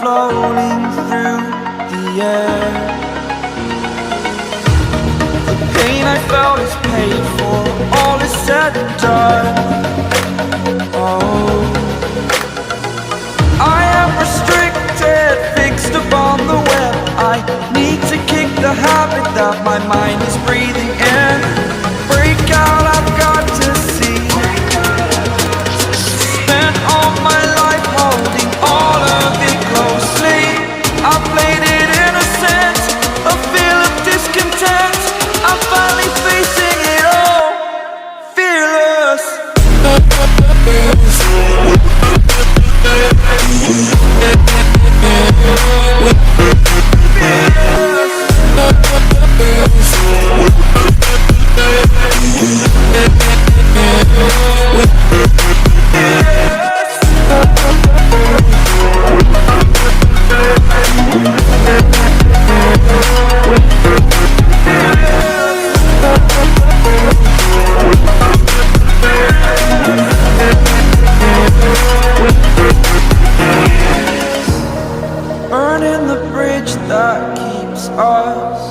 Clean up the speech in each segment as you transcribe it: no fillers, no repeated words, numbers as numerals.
floating through the air. The pain I felt is paid for, all is said and done. Oh, I am restricted, fixed upon the web. I need to kick the habit that my mind is breathing in. Break out, I've got to see. Spent all my life holding all of it closely. I played it innocent, a feel of discontent. I'm finally facing it all, fearless. Burning the bridge that keeps us.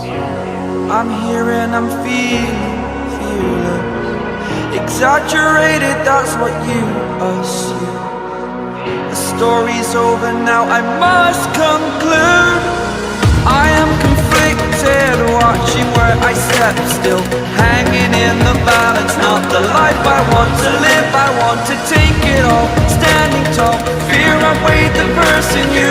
I'm here and I'm feeling fearless. Exaggerated, that's what you assume. The story's over now, I must conclude. I am conflicted, watching where I step still, hanging in the balance. Not the life I want to live, I want to take it all. Standing tall, fear I weighed the person you